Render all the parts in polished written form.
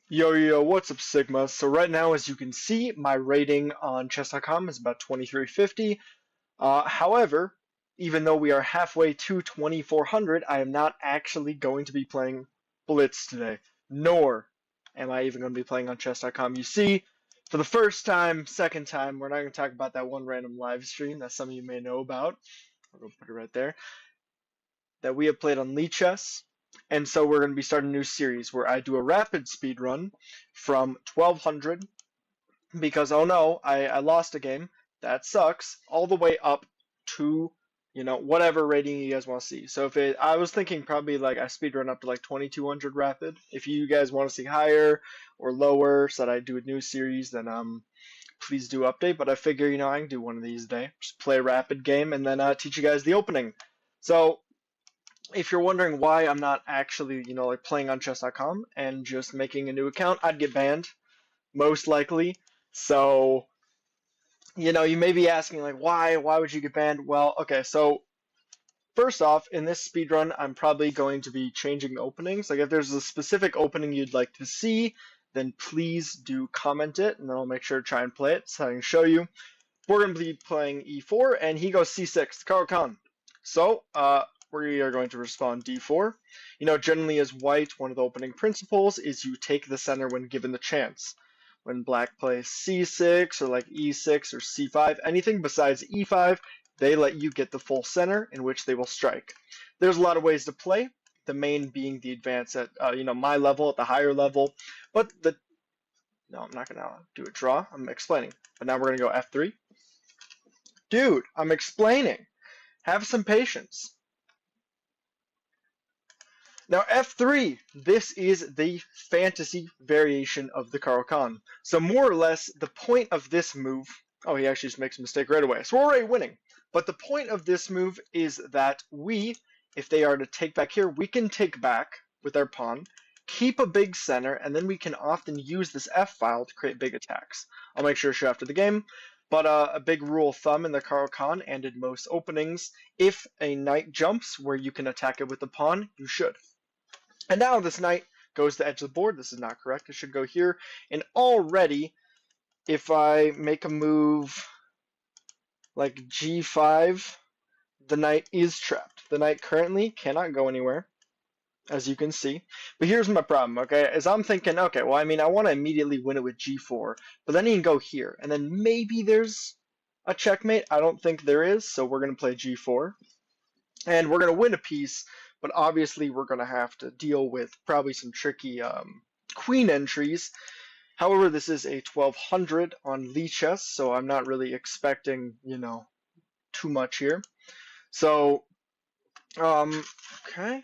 Yo, yo, what's up, Sigma? So right now, as you can see, my rating on chess.com is about 2350. However, even though we are halfway to 2400, I am not actually going to be playing Blitz today, nor am I even going to be playing on chess.com. You see, for the first time, second time, we're not going to talk about that one random live stream that some of you may know about. I'll go put it right there. That we have played on Lichess. And so we're going to be starting a new series where I do a rapid speed run from 1200 because, oh no, I lost a game. That sucks. All the way up to, whatever rating you guys want to see. So I was thinking probably like I speed run up to like 2200 rapid. If you guys want to see higher or lower so that I do a new series, then please do update. But I figure, I can do one of these a day. Just play a rapid game and then teach you guys the opening. So if you're wondering why I'm not actually, like playing on chess.com and just making a new account, I'd get banned, most likely. So, you may be asking like, why would you get banned? Well, okay, so first off, in this speedrun, I'm probably going to be changing the openings. Like if there's a specific opening you'd like to see, then please do comment it, and then I'll make sure to try and play it so I can show you. We're going to be playing e4, and he goes c6, Caro-Kann. So, we are going to respond d4. Generally as white, one of the opening principles is you take the center when given the chance. When black plays c6 or like e6 or c5, anything besides e5, they let you get the full center in which they will strike. There's a lot of ways to play, the main being the advance at my level, at the higher level. But no, I'm not going to do a draw. I'm explaining. But now we're going to go f3. Dude, I'm explaining. Have some patience. Now f3, this is the fantasy variation of the Caro-Kann. So more or less, the point of this move, oh, he actually just makes a mistake right away. So we're already winning. But the point of this move is that if they are to take back here, we can take back with our pawn, keep a big center, and then we can often use this f-file to create big attacks. I'll make sure to show after the game. But a big rule of thumb in the Caro-Kann and in most openings, if a knight jumps where you can attack it with the pawn, you should. And now this knight goes to the edge of the board. This is not correct. It should go here. And already, if I make a move like g5, the knight is trapped. The knight currently cannot go anywhere, as you can see. But here's my problem, okay? Is I'm thinking, okay, well, I want to immediately win it with g4, but then he can go here, and then maybe there's a checkmate. I don't think there is, so we're going to play g4. And we're going to win a piece, but obviously we're going to have to deal with probably some tricky queen entries. However, this is a 1200 on Lichess, so I'm not really expecting, too much here. So, okay.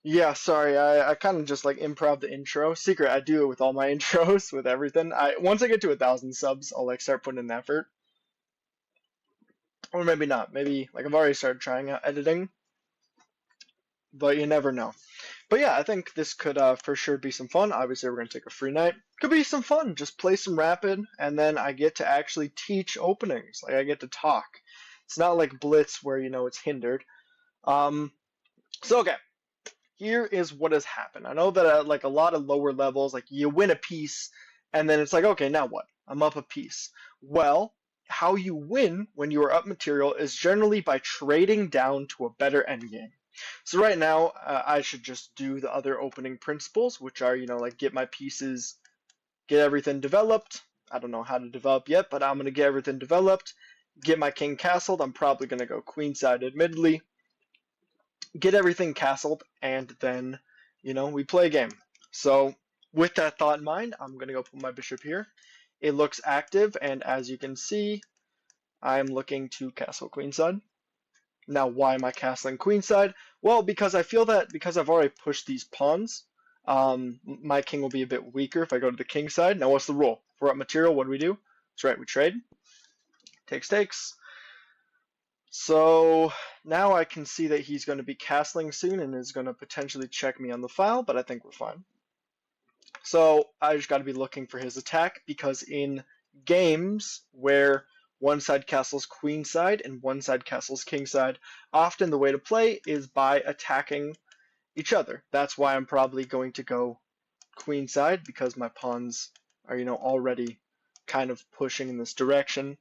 Yeah, sorry, I kind of just like improv the intro. Secret, I do it with all my intros, with everything. Once I get to 1,000 subs, I'll like start putting in effort. Or maybe not. Maybe like I've already started trying out editing, but you never know. But yeah, I think this could for sure be some fun. Obviously, we're gonna take a free night. Could be some fun. Just play some rapid, and then I get to actually teach openings. Like I get to talk. It's not like Blitz where it's hindered. So okay, here is what has happened. I know that at like a lot of lower levels, like you win a piece, and then it's like, okay, now what? I'm up a piece. Well, how you win when you are up material is generally by trading down to a better endgame. So right now, I should just do the other opening principles, which are, like get my pieces, get everything developed. I don't know how to develop yet, but I'm going to get everything developed, get my king castled. I'm probably going to go queenside, admittedly. Get everything castled, and then, we play a game. So with that thought in mind, I'm going to go put my bishop here. It looks active, and as you can see, I'm looking to castle queenside. Now, why am I castling queenside? Well, because I feel that because I've already pushed these pawns, my king will be a bit weaker if I go to the king side. Now, what's the rule? If we're up material, what do? That's right, we trade. Takes. So now I can see that he's going to be castling soon and is going to potentially check me on the file, but I think we're fine. So I just got to be looking for his attack, because in games where one side castles queenside and one side castles kingside, often the way to play is by attacking each other. That's why I'm probably going to go queen side because my pawns are, already kind of pushing in this direction.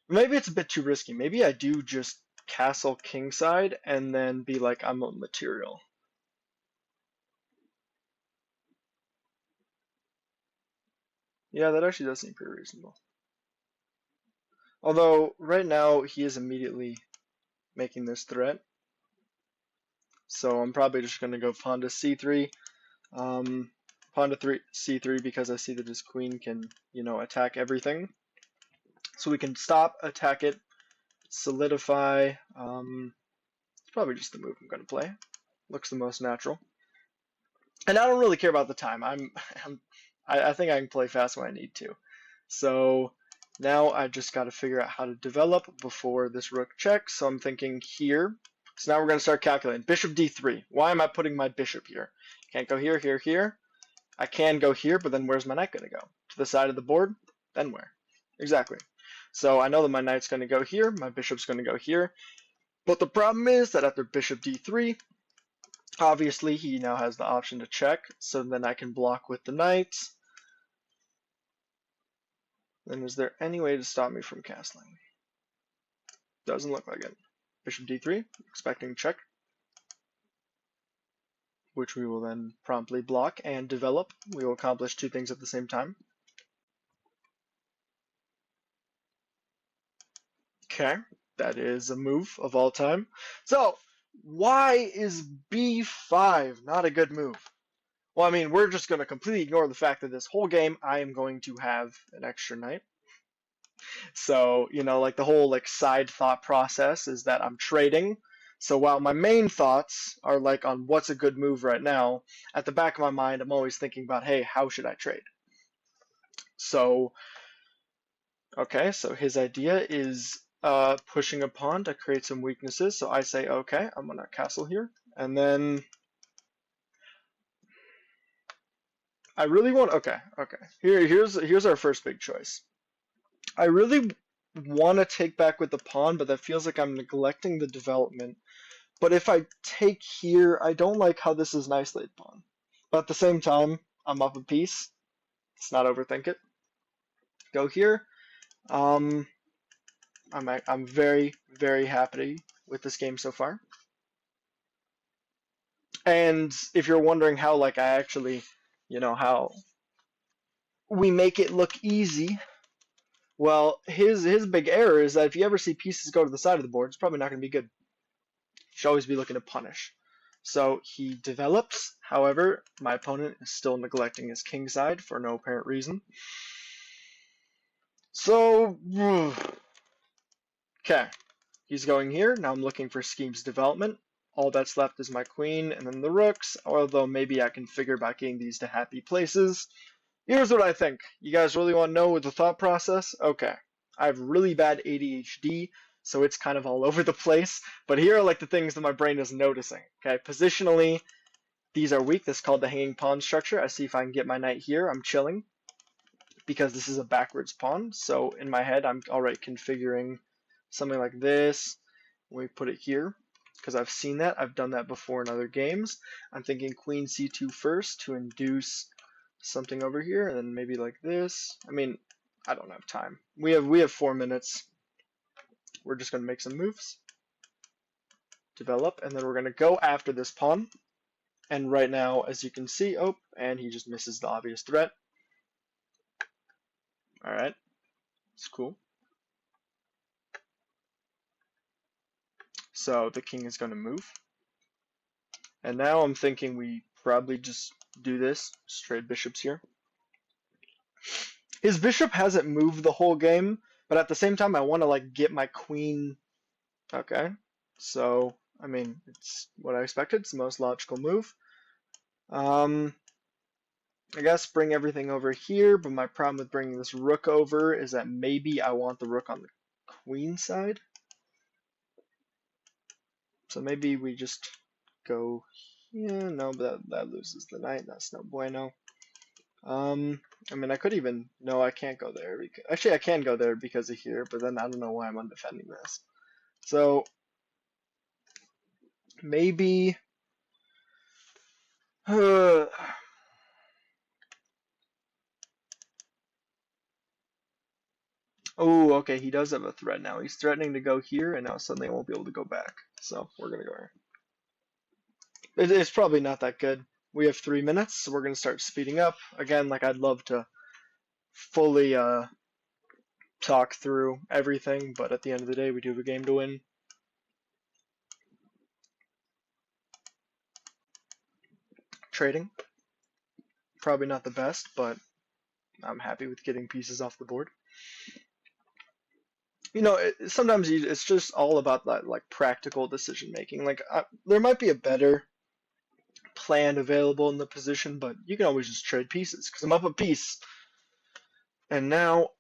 Maybe it's a bit too risky. Maybe I do just castle king side and then be like, I'm a material. Yeah, that actually does seem pretty reasonable. Although, right now, he is immediately making this threat. So I'm probably just going to go pawn to c3. Pawn to c3 because I see that his queen can, attack everything. So we can stop, attack it, solidify. It's probably just the move I'm going to play. Looks the most natural. And I don't really care about the time. I think I can play fast when I need to. So now I just got to figure out how to develop before this rook checks. So I'm thinking here. So now we're going to start calculating. Bishop d3. Why am I putting my bishop here? Can't go here, here, here. I can go here, but then where's my knight going to go? To the side of the board? Then where? Exactly. So I know that my knight's going to go here. My bishop's going to go here. But the problem is that after bishop d3, obviously he now has the option to check. So then I can block with the knight. Then is there any way to stop me from castling? Doesn't look like it. Bishop d3, expecting check, which we will then promptly block and develop. We will accomplish two things at the same time. Okay, that is a move of all time. So, why is b5 not a good move? Well, I mean, we're just going to completely ignore the fact that this whole game I am going to have an extra knight. So, like the whole side thought process is that I'm trading. So while my main thoughts are on what's a good move right now, at the back of my mind, I'm always thinking about, hey, how should I trade? So, okay, so his idea is pushing a pawn to create some weaknesses. So I say, okay, I'm gonna castle here. And then I really want, okay. Here's our first big choice. I really want to take back with the pawn, but that feels like I'm neglecting the development. But if I take here, I don't like how this is an isolated pawn. But at the same time, I'm up a piece. Let's not overthink it. Go here. I'm very, very happy with this game so far. And if you're wondering how I actually, how we make it look easy, well, his big error is that if you ever see pieces go to the side of the board, it's probably not going to be good. You should always be looking to punish. So he develops. However, my opponent is still neglecting his king side for no apparent reason. So, okay, he's going here. Now I'm looking for schemes development. All that's left is my queen and then the rooks, although maybe I can figure about getting these to happy places. Here's what I think. You guys really want to know the thought process? Okay. I have really bad ADHD, so it's kind of all over the place. But here are the things that my brain is noticing. Okay, positionally, these are weak. This is called the hanging pawn structure. I see if I can get my knight here. I'm chilling because this is a backwards pawn. So in my head, I'm already configuring something like this. We put it here because I've seen that. I've done that before in other games. I'm thinking queen c2 first to induce something over here, and then maybe like this. I mean, I don't have time. We have 4 minutes. We're just going to make some moves, develop, and then we're going to go after this pawn. And right now, as you can see, oh, and he just misses the obvious threat. All right, it's cool. So the king is going to move. And now I'm thinking we probably just do this, just trade bishops here. His bishop hasn't moved the whole game, but at the same time, I want to get my queen. Okay, so I mean, it's what I expected. It's the most logical move. I guess bring everything over here, but my problem with bringing this rook over is that maybe I want the rook on the queen side. So maybe we just go, yeah, no, but that loses the knight. That's no bueno. I mean, I could even, no, I can't go there. Actually, I can go there because of here, but then I don't know why I'm undefending this. So maybe Oh, okay, he does have a threat now. He's threatening to go here, and now suddenly I won't be able to go back. So we're gonna go here. It's probably not that good. We have 3 minutes, so we're gonna start speeding up. Again, like I'd love to fully talk through everything, but at the end of the day, we do have a game to win. Trading, probably not the best, but I'm happy with getting pieces off the board. You know, sometimes it's just all about that, like practical decision making. Like there might be a better plan available in the position, but you can always just trade pieces because I'm up a piece. And now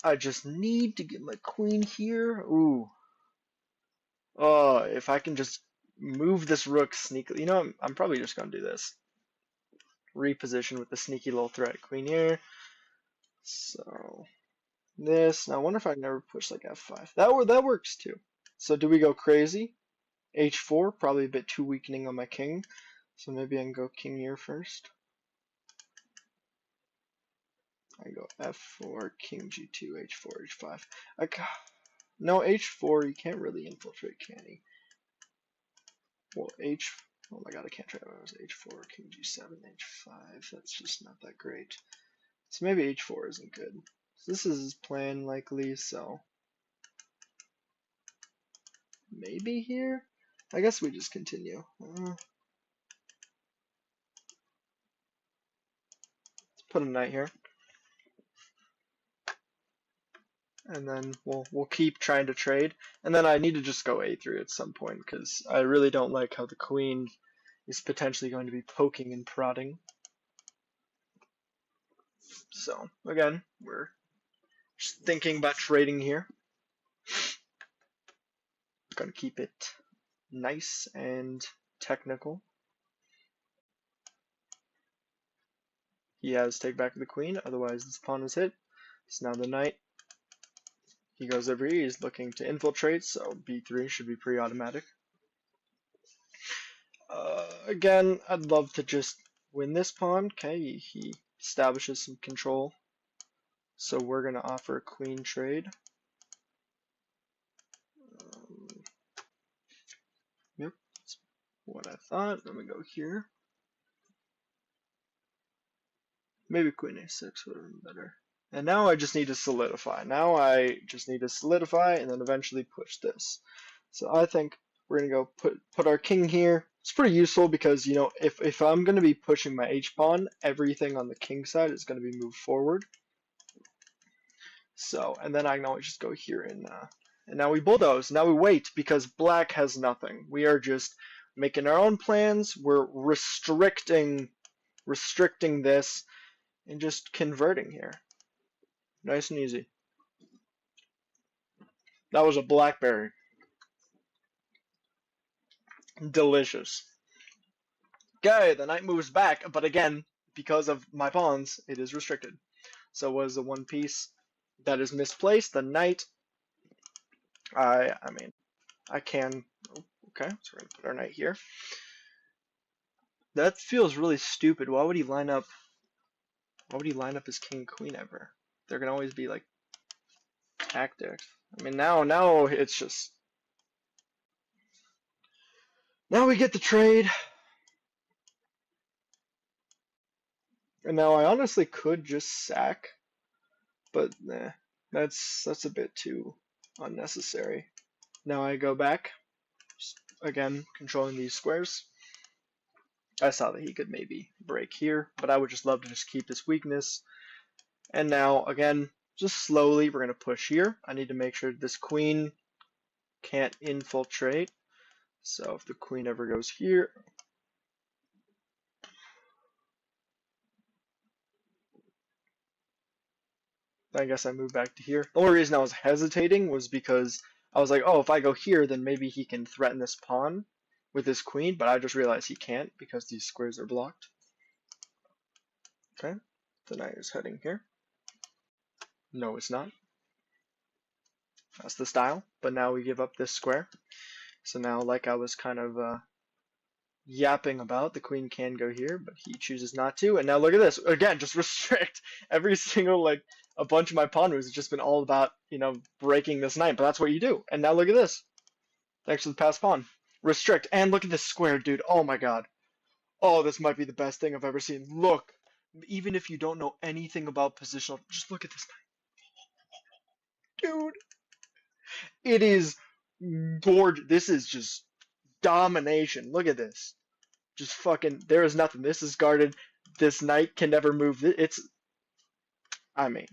I just need to get my queen here. Ooh. Oh, if I can just move this rook sneakily. You know, I'm probably just going to do this. Reposition with the sneaky little threat queen here. So this. Now I wonder if I can ever push like f5. That works too. So do we go crazy? h4, probably a bit too weakening on my king. So maybe I can go king here first. I go f4, king g2, h4, h5. No, h4, you can't really infiltrate, can he? Well, oh my god, I can't try it. It was h4, king g7, h5. That's just not that great. So maybe h4 isn't good. So this is his plan likely, so maybe here? I guess we just continue. Let's put a knight here. And then we'll keep trying to trade. And then I need to just go a3 at some point because I really don't like how the queen is potentially going to be poking and prodding. So again, we're just thinking about trading here. Gonna keep it nice and technical. He has take back the queen, otherwise this pawn is hit. So now the knight, he goes over here, he's looking to infiltrate, so b3 should be pretty automatic. Again, I'd love to just win this pawn. Okay, he establishes some control. So we're going to offer a queen trade. Yep, that's what I thought. Let me go here. Maybe queen a6 would have been better. And now I just need to solidify. Now I just need to solidify and then eventually push this. So I think we're going to go put our king here. It's pretty useful because, you know, if I'm going to be pushing my h-pawn, everything on the king side is going to be moved forward. So, and then I can always just go here and now we bulldoze. Now we wait because black has nothing. We are just making our own plans. We're restricting this and just converting here. Nice and easy. That was a blackberry. Delicious. Okay, the knight moves back, but again, because of my pawns, it is restricted. So was the one piece that is misplaced, the knight. I mean, I can. Okay, so we're gonna put our knight here. That feels really stupid. Why would he line up? Why would he line up his king queen ever? There can always be like tactics. I mean, now it's just. Now we get the trade. And now I honestly could just sack, but nah, that's a bit too unnecessary. Now I go back, again controlling these squares. I saw that he could maybe break here, but I would just love to just keep this weakness. And now again, just slowly we're gonna push here. I need to make sure this queen can't infiltrate. So if the queen ever goes here, I guess I move back to here. The only reason I was hesitating was because I was like, oh, if I go here, then maybe he can threaten this pawn with his queen, but I just realized he can't because these squares are blocked. Okay, the knight is heading here. No, it's not. That's the style, but now we give up this square. So now, like I was kind of yapping about. The queen can go here, but he chooses not to. And now look at this. Again, just restrict every single, like, a bunch of my pawn moves. It's just been all about, breaking this knight, but that's what you do. And now look at this. Thanks for the pass pawn. Restrict. And look at this square, dude. Oh my god. Oh, this might be the best thing I've ever seen. Look. Even if you don't know anything about positional, just look at this knight. Dude. It is gorgeous. This is just domination. Look at this. Just fucking, there is nothing. This is guarded. This knight can never move. It's, I mean.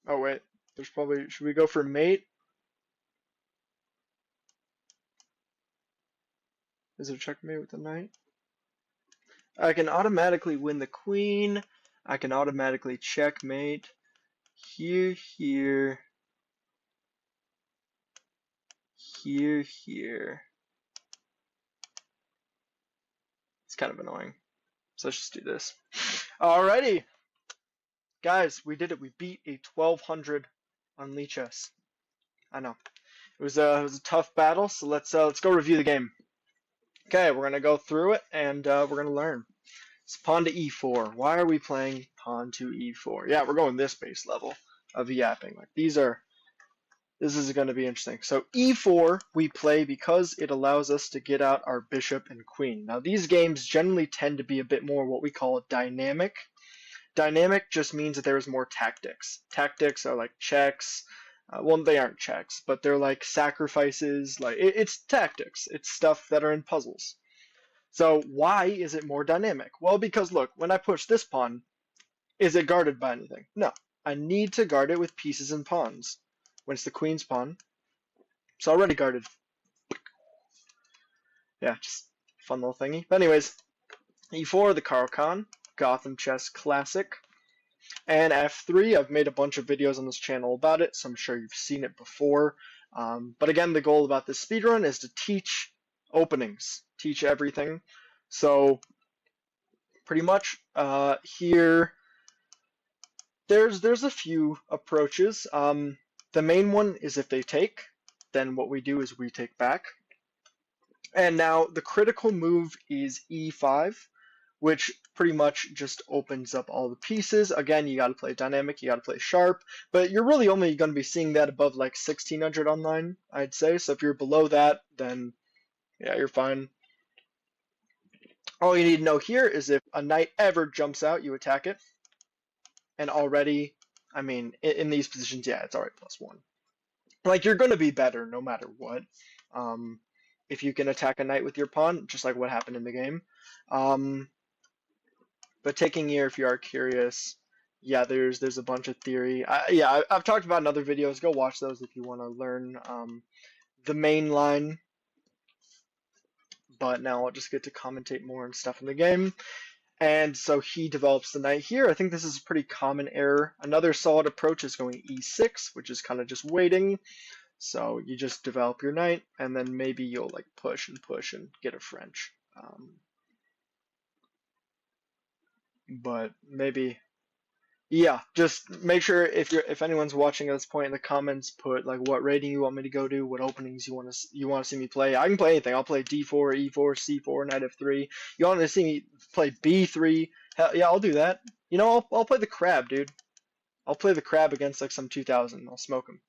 Oh wait, there's probably, should we go for mate? Is it checkmate with the knight? I can automatically win the queen. I can automatically checkmate. Here, here. Here, here. It's kind of annoying. So let's just do this. Alrighty. Guys, we did it. We beat a 1200 on Lichess. I know. It was a tough battle, so let's go review the game. Okay, we're gonna go through it and we're gonna learn. It's pawn to e4. Why are we playing pawn to e4? Yeah, we're going this base level of yapping. Like this is going to be interesting. So e4 we play because it allows us to get out our bishop and queen. Now these games generally tend to be a bit more what we call dynamic. Dynamic just means that there is more tactics. Tactics are like checks. Well, they aren't checks, but they're like sacrifices. Like it's tactics. It's stuff that are in puzzles. So why is it more dynamic? Well, because look, when I push this pawn, is it guarded by anything? No. I need to guard it with pieces and pawns. When it's the queen's pawn, it's already guarded. Yeah, just fun little thingy. But anyways, e4, the Carl Khan, Gotham Chess Classic. And f3, I've made a bunch of videos on this channel about it, so I'm sure you've seen it before. But again, the goal about this speedrun is to teach openings, teach everything. So pretty much here, there's a few approaches. The main one is if they take, then what we do is we take back. And now the critical move is e5, which pretty much just opens up all the pieces. Again, you got to play dynamic, you got to play sharp, but you're really only going to be seeing that above like 1600 online, I'd say. So if you're below that, then yeah, you're fine. All you need to know here is if a knight ever jumps out, you attack it. And already, I mean, in these positions, yeah, it's already +1. Like, you're going to be better no matter what. If you can attack a knight with your pawn, just like what happened in the game. But taking here, if you are curious, yeah, there's a bunch of theory. I've talked about in other videos. Go watch those if you want to learn the main line. But now I'll just get to commentate more and stuff in the game. And so he develops the knight here. I think this is a pretty common error. Another solid approach is going e6, which is kind of just waiting. So you just develop your knight, and then maybe you'll like push and get a French. But maybe, yeah, just make sure if anyone's watching at this point in the comments, put like what rating you want me to go to, what openings you want to see me play. I can play anything. I'll play d4, e4, c4, knight f3. You want to see me play b3? Hell yeah, I'll do that. You know, I'll play the crab, dude. I'll play the crab against like some 2000. I'll smoke him.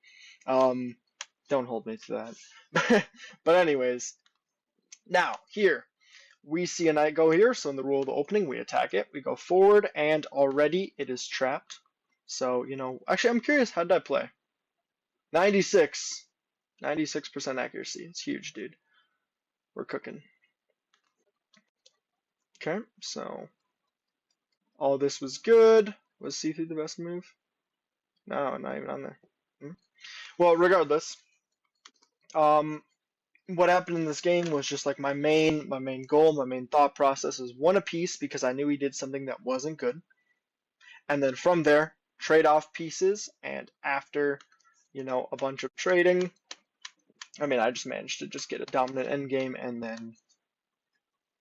Don't hold me to that. But anyways, now here we see a knight go here. So in the rule of the opening, we attack it. We go forward, and already it is trapped. So, you know, actually, I'm curious, how did I play? 96% accuracy. It's huge, dude. We're cooking. Okay, so all this was good. Was c3 the best move? No, not even on there. Well, regardless, what happened in this game was just like my main goal, my main thought process is one apiece because I knew he did something that wasn't good. And then from there, trade off pieces, and after, you know, a bunch of trading, I mean, I just managed to just get a dominant endgame, and then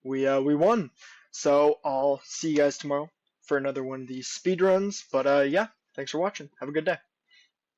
we won. So I'll see you guys tomorrow for another one of these speedruns. But yeah, Thanks for watching. Have a good day.